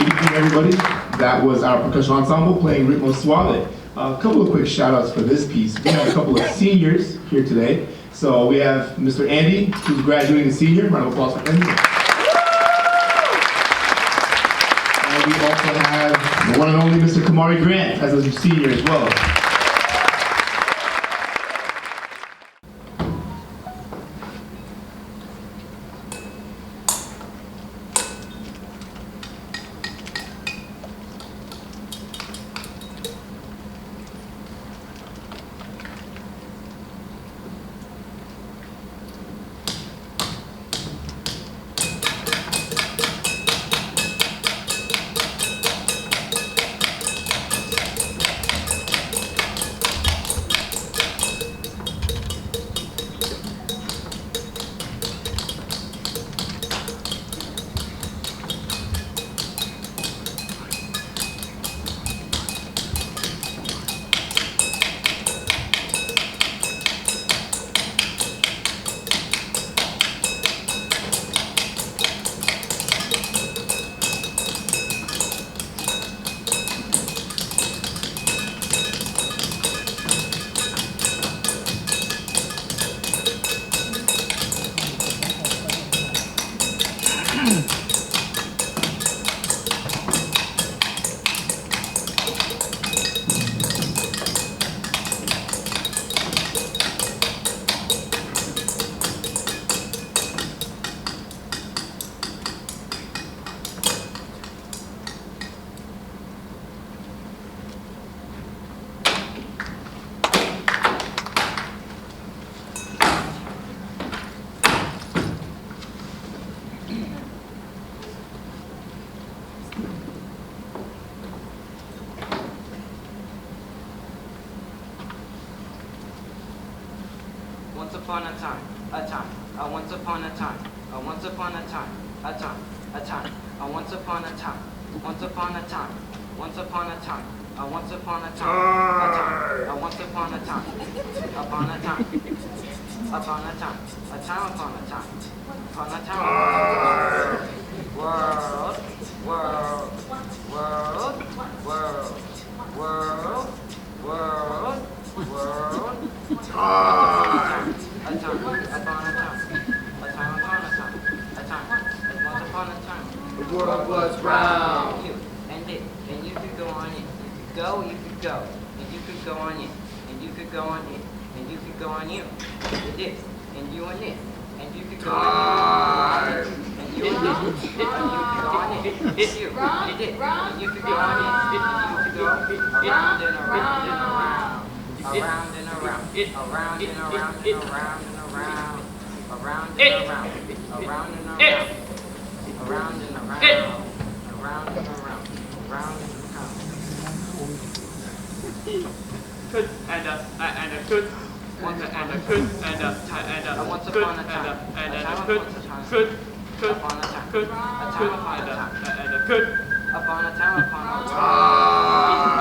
evening, everybody. That was our percussion ensemble playing Ritmo Suave. A couple of quick shout-outs for this piece. We have a couple of seniors here today. So we have Mr. Andy, who's graduating as senior. Round of applause for Andy. And we also have the one and only Mr. Kamari Grant as a senior as well. Once upon a time, once upon a time, once upon a time, once upon a time, once upon a time, once upon a time, once upon a time, once upon a time, upon a time, upon a time, a time upon a time, upon a time, world, world, world, world, world, world, world, time, a time, upon a time, a time upon a time, a time, once upon a time. The world was round. You and it, and you could go on it. You could go, you could go, and you could go on it, and you could go on it, and you could go on you. You did, and you and it, and you could go on it, and you and it, and you could go on it. It's you, you did, and you could go on it, and you could go around and around and around. Around and around, around and around and around and around, around and around, around and around, around and around, around and around, around and around. Good and a good. Once And a good and a once good upon a time, and a a time good upon a time, good good upon a time, good a time upon a time, and a good upon a time upon a time.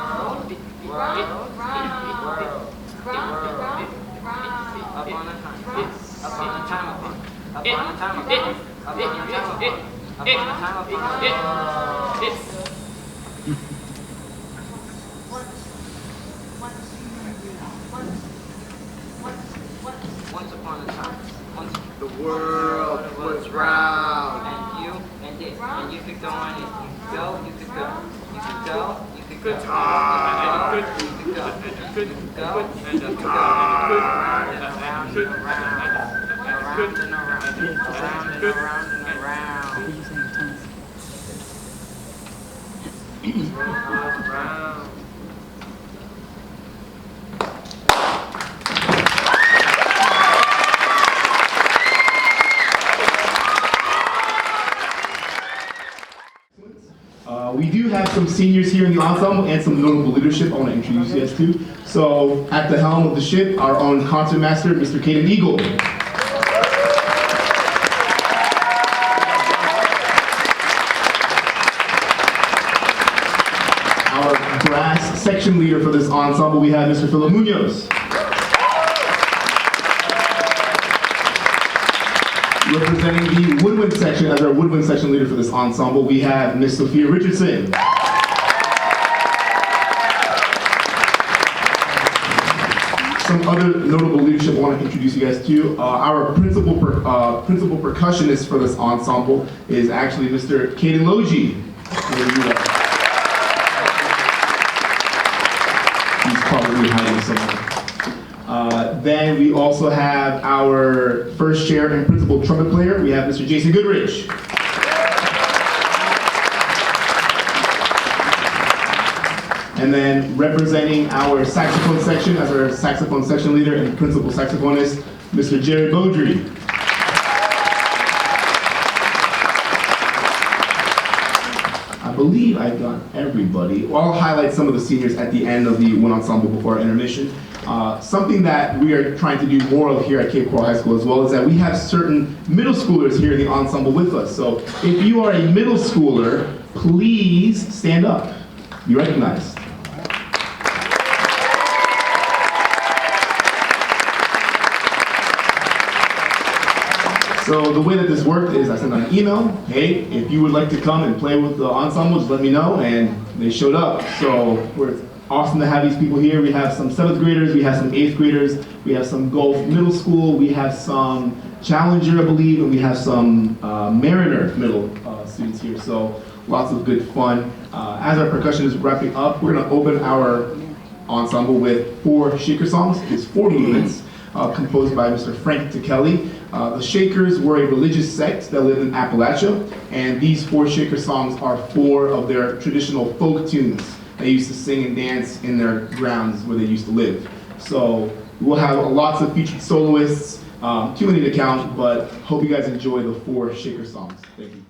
World, upon a time, upon a time upon a time upon a time upon once upon a time, once The world was round. and you and it, and you could go on it. You could go, you could go, you could go, you could go, good and a you could go, good good you could go, and a you could good go, around and around and around, around and around, around and around and around. round. We do have some seniors here in the ensemble and some notable leadership I want to introduce you guys to. So at the helm of the ship, our own concertmaster, Mr. Caden Eagle. Our brass section leader for this ensemble, we have Mr. Philip Munoz. Representing the woodwind section as our woodwind section leader for this ensemble, we have Miss Sophia Richardson. Some other notable leadership I want to introduce you guys to. Our principal percussionist for this ensemble is actually Mr. Caden Logie. He's probably hiding somewhere. Then we also have our first chair and principal trumpet player. We have Mr. Jason Goodrich. And then representing our saxophone section as our saxophone section leader and principal saxophonist, Mr. Jerry Beaudry. I believe I've got everybody. Well, I'll highlight some of the seniors at the end of the one ensemble before our intermission. Something that we are trying to do more of here at Cape Coral High School as well is that we have certain middle schoolers here in the ensemble with us. So if you are a middle schooler, please stand up. Be recognized. So the way that this worked is I sent out an email, hey, if you would like to come and play with the ensemble, just let me know, and they showed up. So it's awesome to have these people here. We have some 7th graders, we have some 8th graders, we have some Gulf Middle School, we have some Challenger, I believe, and we have some Mariner Middle students here. So lots of good fun. As our percussion is wrapping up, we're gonna open our ensemble with 4 shaker songs. It's 4 movements. Composed by Mr. Frank Tekeli. The Shakers were a religious sect that lived in Appalachia, and these 4 shaker songs are 4 of their traditional folk tunes they used to sing and dance in their grounds where they used to live. So we'll have lots of featured soloists, too many to count, but hope you guys enjoy the 4 shaker songs. Thank you.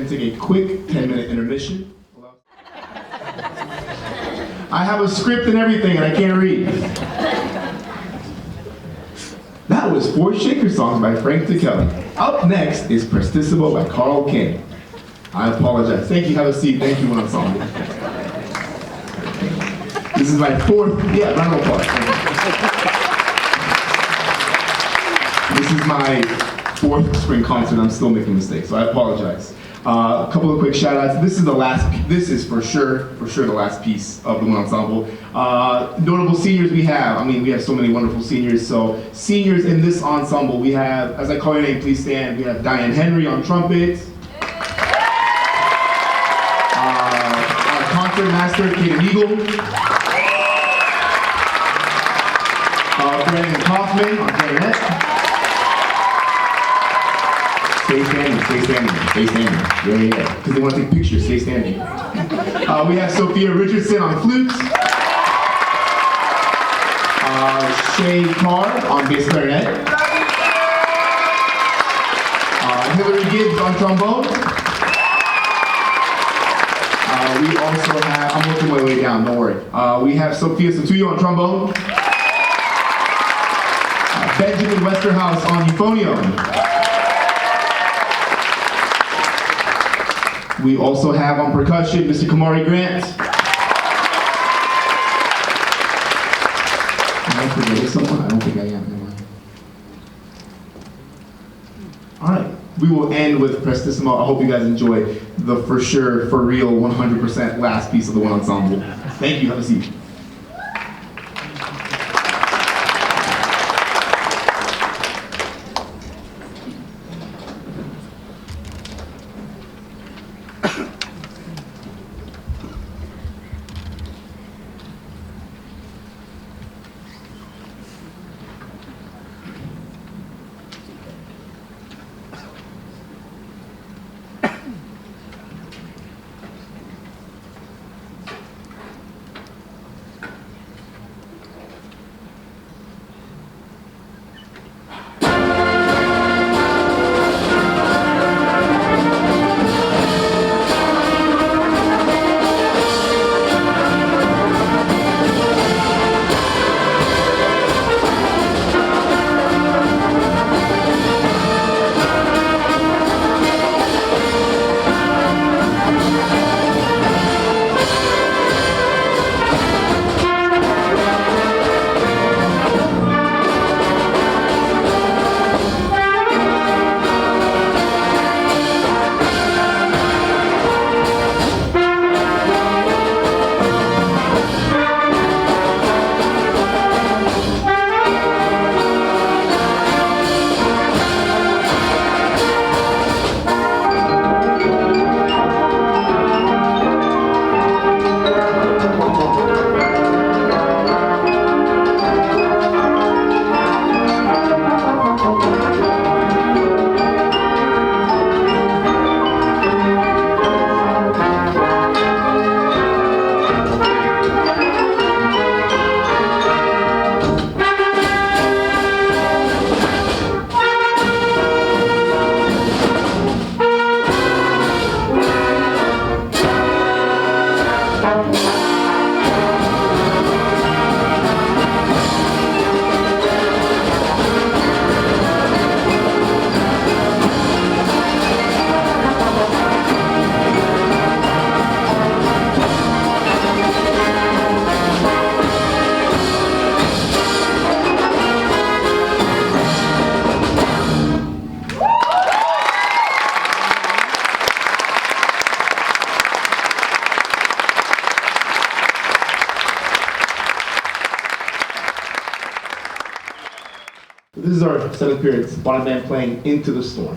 and take a quick 10-minute intermission. I have a script and everything, and I can't read. That was 4 Shaker songs by Frank DeKelly. Up next is Prestissimo by Carl King. I apologize. Thank you. Have a seat. Thank you, Ensemble. This is my 4th. Yeah, round of applause. This is my 4th spring concert. I'm still making mistakes, so I apologize. A couple of quick shout outs. This is the last, this is for sure the last piece of the One Ensemble. Notable seniors we have so many wonderful seniors. So seniors in this ensemble, we have, as I call your name, please stand. We have Diane Henry on trumpet. Our concert master, Kaden Eagle. Brandon Kaufman on clarinet. Stay standing, stay standing, stay standing. Yeah. Because they want to take pictures, stay standing. We have Sophia Richardson on flute. Shay Carr on bass clarinet. Hillary Gibbs on trombone. We also have, I'm working my way down, don't worry. We have Sophia Sotuyo on trombone. Benjamin Westerhouse on euphonium. We also have on percussion Mr. Kamari Grant. Am I forgetting someone? I don't think I am I? All right, we will end with Prestissimo. I hope you guys enjoy the for sure, for real, 100% last piece of the One Ensemble. Thank you, have a seat. This is our 7th period bottom band playing Into the Storm.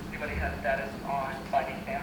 Anybody have status on Finding Sam?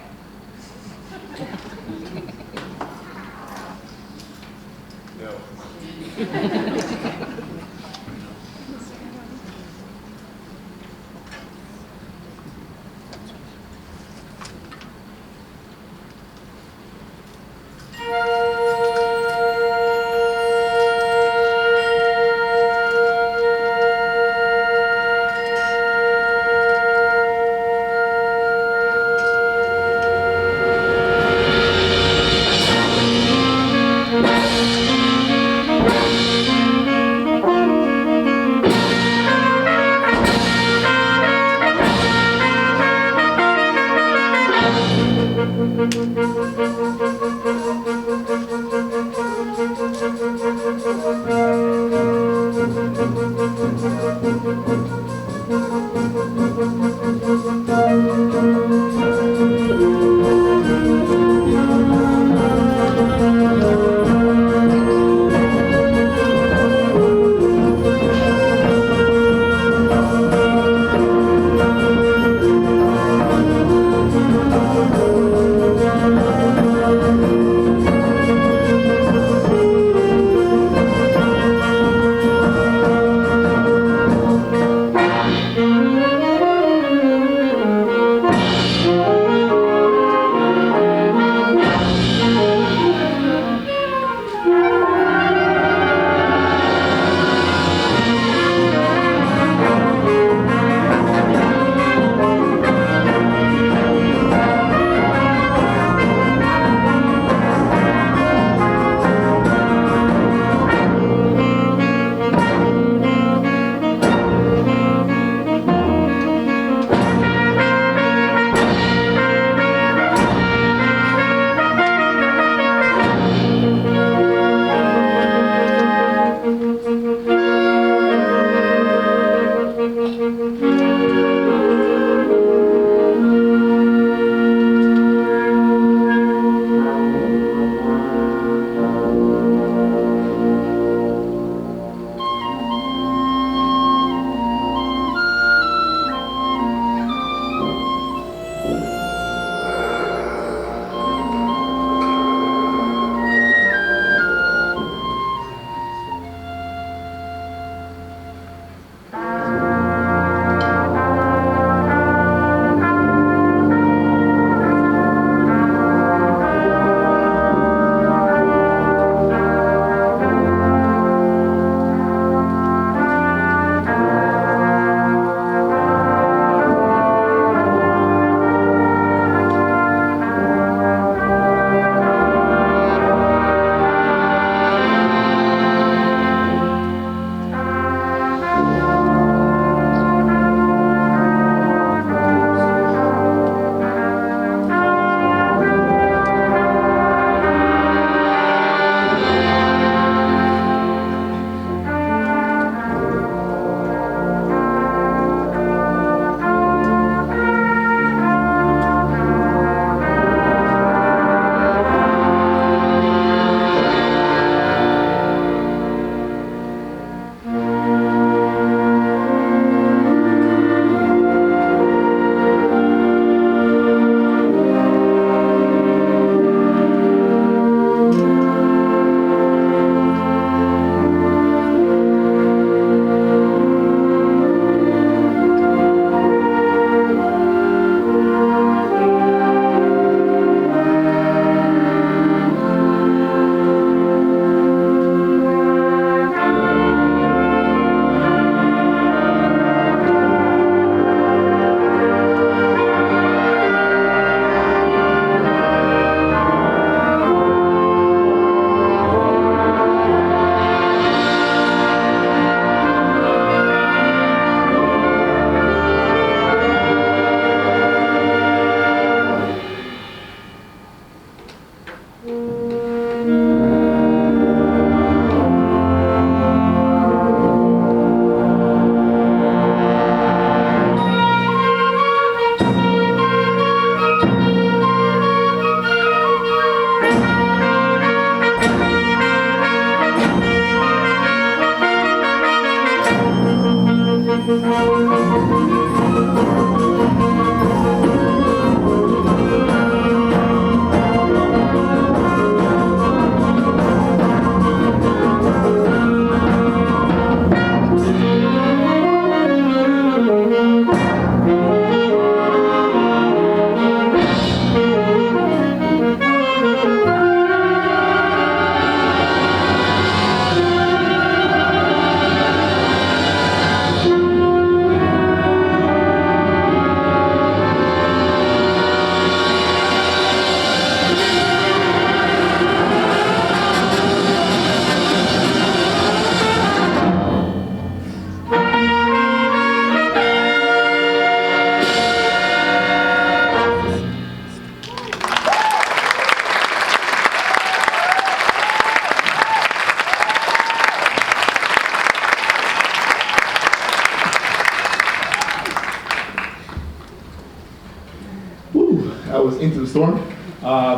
Woo, that was Into the Storm.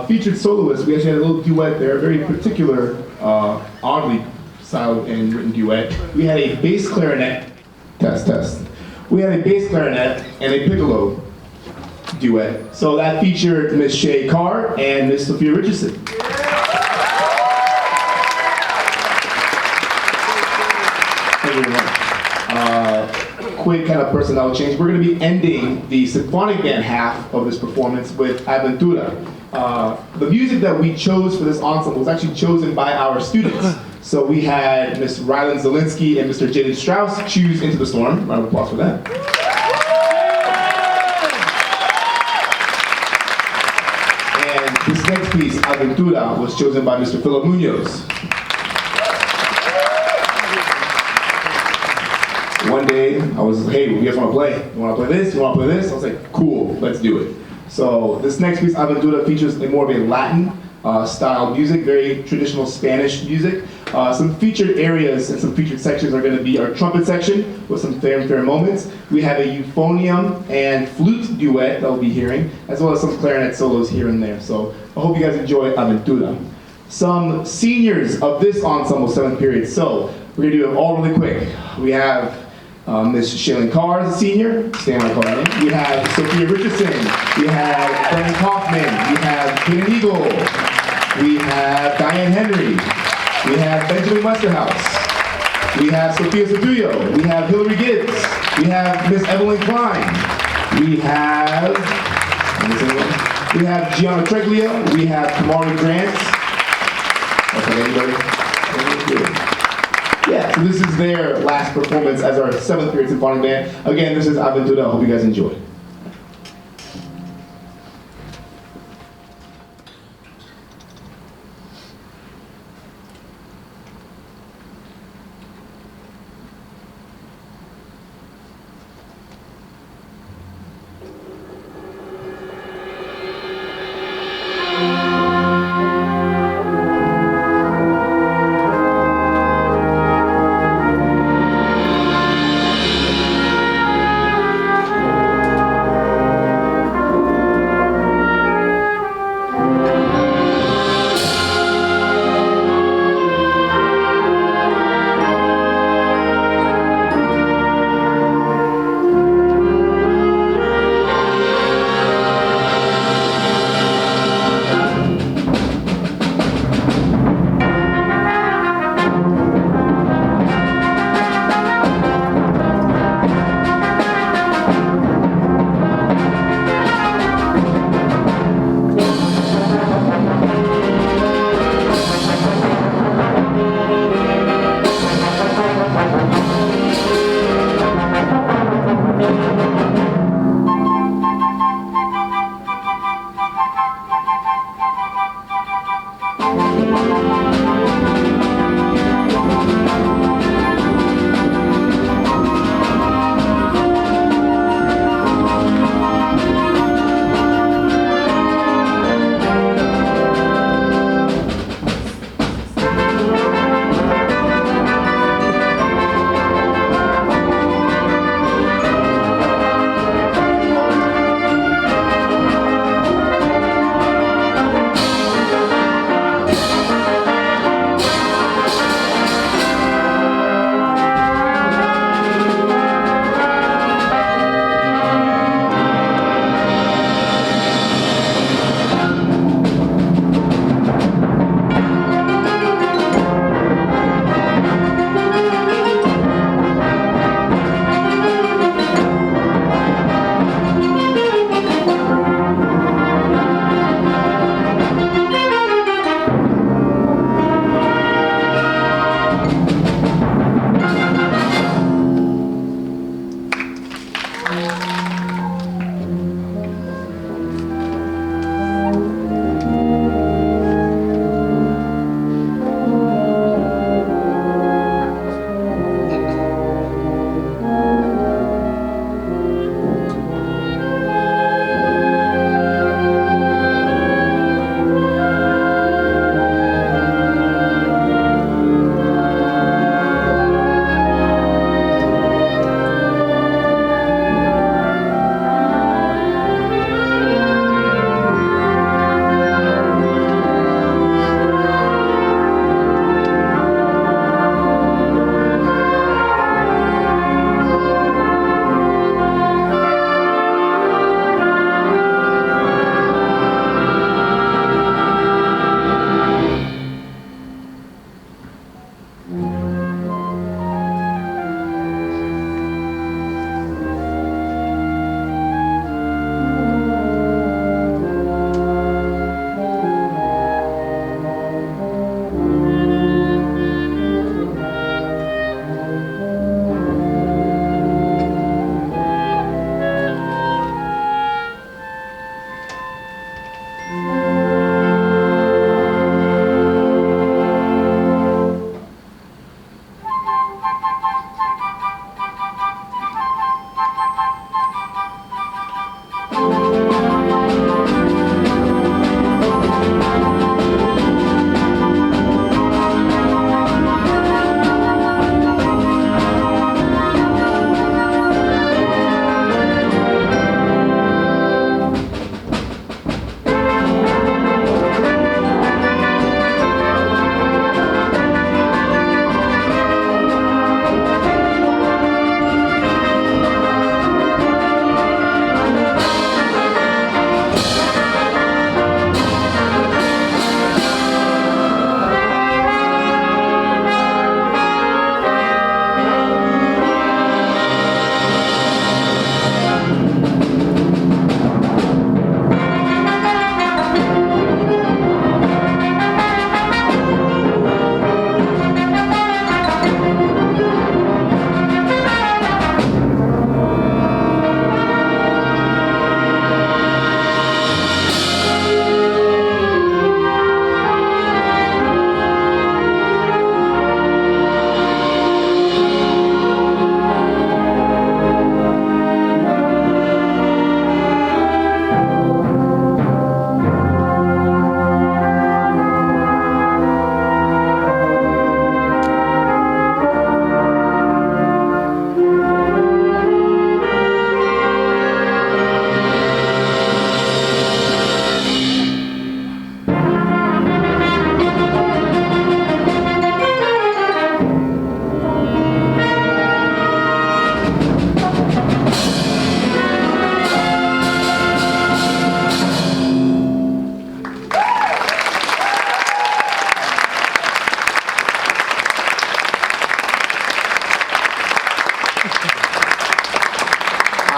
Featured soloists, we actually had a little duet there, a very particular, oddly styled and written duet. We had a bass clarinet, test. We had a bass clarinet and a piccolo duet. So that featured Miss Shay Carr and Miss Sophia Richardson. Thank you very much. Quick kind of personnel change. We're going to be ending the symphonic band half of this performance with Aventura. The music that we chose for this ensemble was actually chosen by our students. So we had Ms. Rylan Zielinski and Mr. Jaden Strauss choose Into the Storm. Round of applause for that. And this next piece, Aventura, was chosen by Mr. Philip Munoz. One day, I was like, hey, you guys want to play? You want to play this? You want to play this? I was like, cool, let's do it. So this next piece, Aventura, features more of a Latin style music, very traditional Spanish music. Some featured areas and some featured sections are going to be our trumpet section with some fanfare moments. We have a euphonium and flute duet that we'll be hearing, as well as some clarinet solos here and there. So I hope you guys enjoy Aventura. Some seniors of this ensemble, 7th period. So we're going to do it all really quick. We have Ms. Shaylin Carr is a senior, stand by call her name. We have Sophia Richardson. We have Frank Kaufman. We have Kaden Eagle. We have Diane Henry. We have Benjamin Westerhouse. We have Sophia Sotuyo. We have Hillary Gibbs. We have Miss Evelyn Klein. We have Gianna Treglia. We have Kamari Grant. Okay, anybody? Yeah, so this is their last performance as our 7th period symphonic band. Again, this is Aventura. I hope you guys enjoy.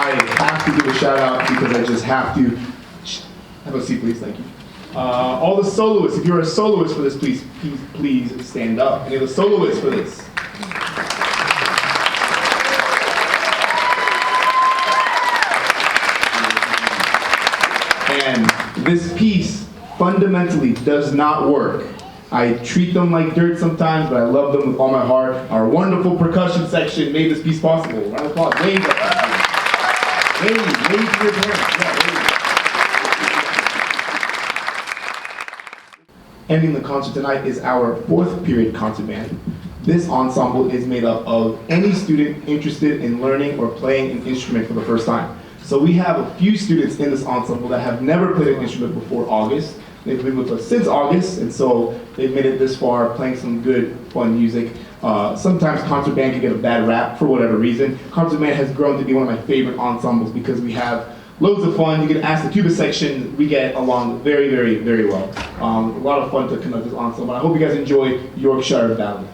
I have to give a shout out because I just have to. Have a seat, please. Thank you. All the soloists, if you're a soloist for this, please stand up. Any of the soloists for this? And this piece fundamentally does not work. I treat them like dirt sometimes, but I love them with all my heart. Our wonderful percussion section made this piece possible. Round of applause. Wave up. Wave to your parents. Yeah, wave. Ending the concert tonight is our fourth period concert band. This ensemble is made up of any student interested in learning or playing an instrument for the first time. So we have a few students in this ensemble that have never played an instrument before August. They've been with us since August, and so they've made it this far, playing some good, fun music. Sometimes concert band can get a bad rap for whatever reason. Concert band has grown to be one of my favorite ensembles because we have loads of fun. You can ask the tuba section. We get along very, very, very well. A lot of fun to conduct this ensemble. I hope you guys enjoy Yorkshire Valley.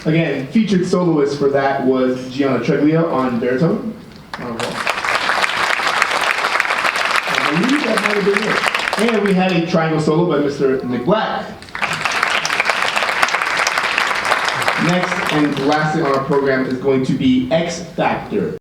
Again, featured soloist for that was Gianna Treglia on baritone. I believe that might have been it. And we had a triangle solo by Mr. Nick Black. Next and lastly on our program is going to be X Factor.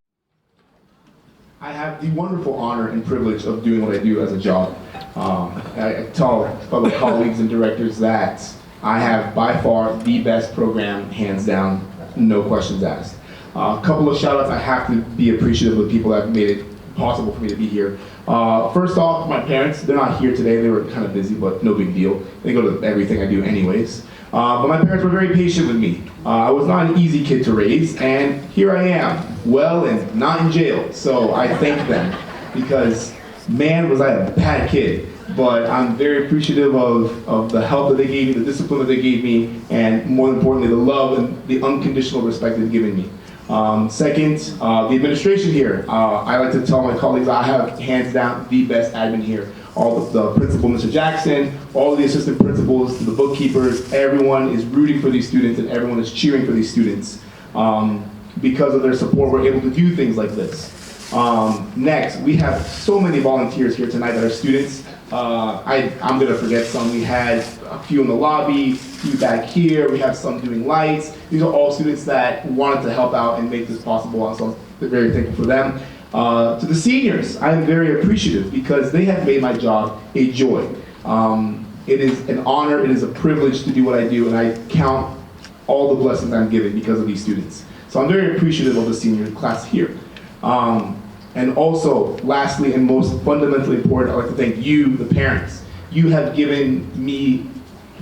I have the wonderful honor and privilege of doing what I do as a job. I tell fellow colleagues and directors that I have by far the best program, hands down, no questions asked. A couple of shout outs. I have to be appreciative of the people that have made it possible for me to be here. First off, my parents, they're not here today. They were kind of busy, but no big deal. They go to everything I do anyways. But my parents were very patient with me. I was not an easy kid to raise, and here I am, well and not in jail. So I thank them, because man, was I a bad kid. But I'm very appreciative of the help that they gave me, the discipline that they gave me, and more importantly, the love and the unconditional respect they've given me. Second, the administration here. I like to tell my colleagues I have hands down the best admin here. All of the principal, Mr. Jackson, all of the assistant principals, the bookkeepers, everyone is rooting for these students and everyone is cheering for these students. Because of their support, we're able to do things like this. Next, we have so many volunteers here tonight that are students. I'm going to forget some. We had a few in the lobby, a few back here. We have some doing lights. These are all students that wanted to help out and make this possible, so I'm very thankful for them. To the seniors, I'm very appreciative because they have made my job a joy. It is an honor, it is a privilege to do what I do, and I count all the blessings I'm given because of these students. So I'm very appreciative of the senior class here. And also, lastly and most fundamentally important, I'd like to thank you, the parents. You have given me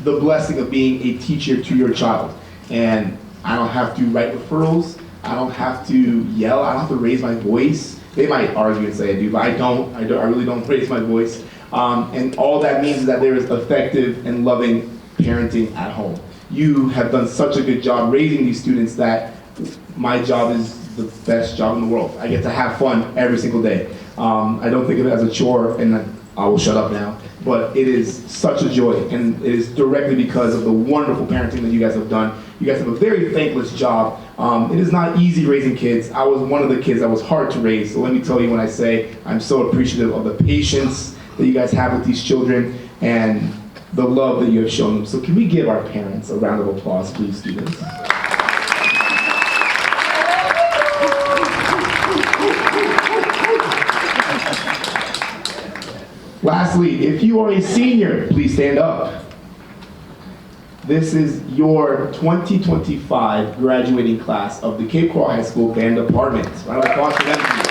the blessing of being a teacher to your child. And I don't have to write referrals, I don't have to yell, I don't have to raise my voice. They might argue and say I do, but I really don't raise my voice. And all that means is that there is effective and loving parenting at home. You have done such a good job raising these students that my job is the best job in the world. I get to have fun every single day. I don't think of it as a chore, and I will shut up now, but it is such a joy, and it is directly because of the wonderful parenting that you guys have done. You guys have a very thankless job. It is not easy raising kids. I was one of the kids that was hard to raise, so let me tell you when I say I'm so appreciative of the patience that you guys have with these children and the love that you have shown them. So can we give our parents a round of applause, please, students? Lastly, if you are a senior, please stand up. This is your 2025 graduating class of the Cape Coral High School Band Department. Round of applause for them, please.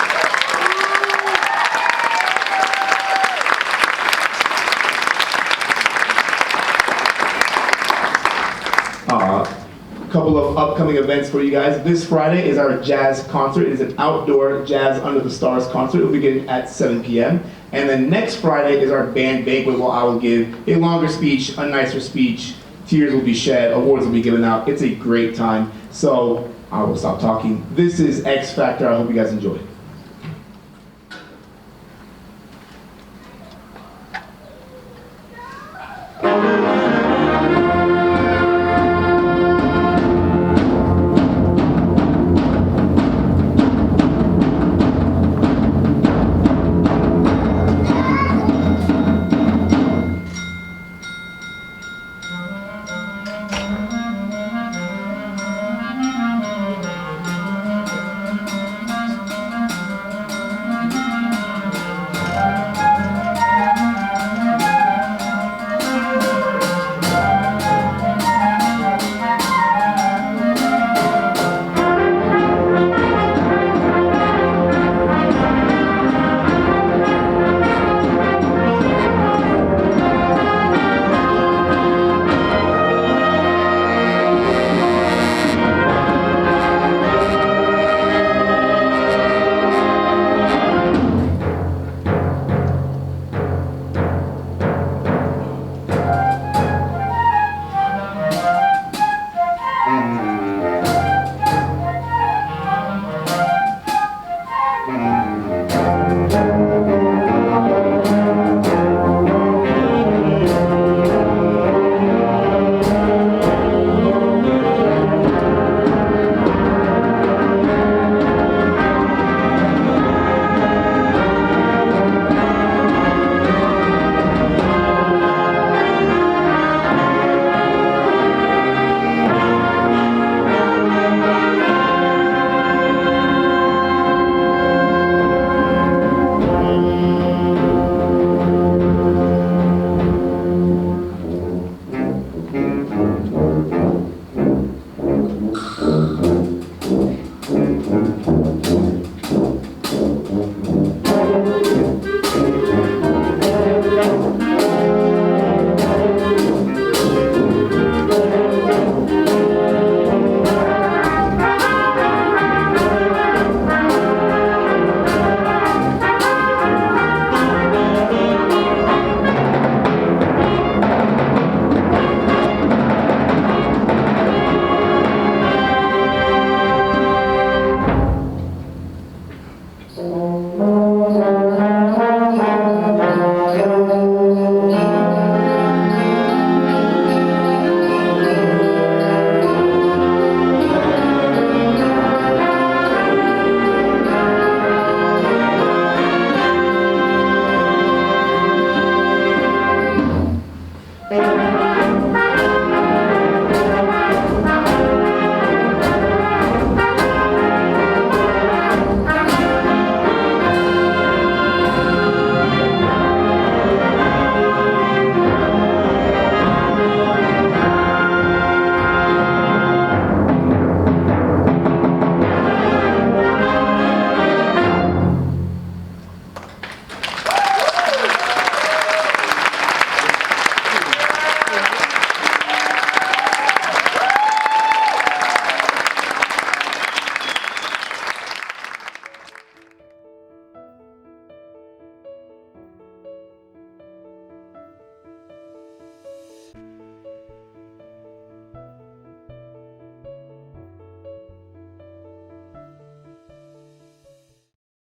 A couple of upcoming events for you guys. This Friday is our jazz concert. It is an outdoor Jazz Under the Stars concert. It will begin at 7 p.m. And then next Friday is our band banquet where I will give a longer speech, a nicer speech. Tears will be shed, awards will be given out. It's a great time. So I will stop talking. This is X Factor. I hope you guys enjoy.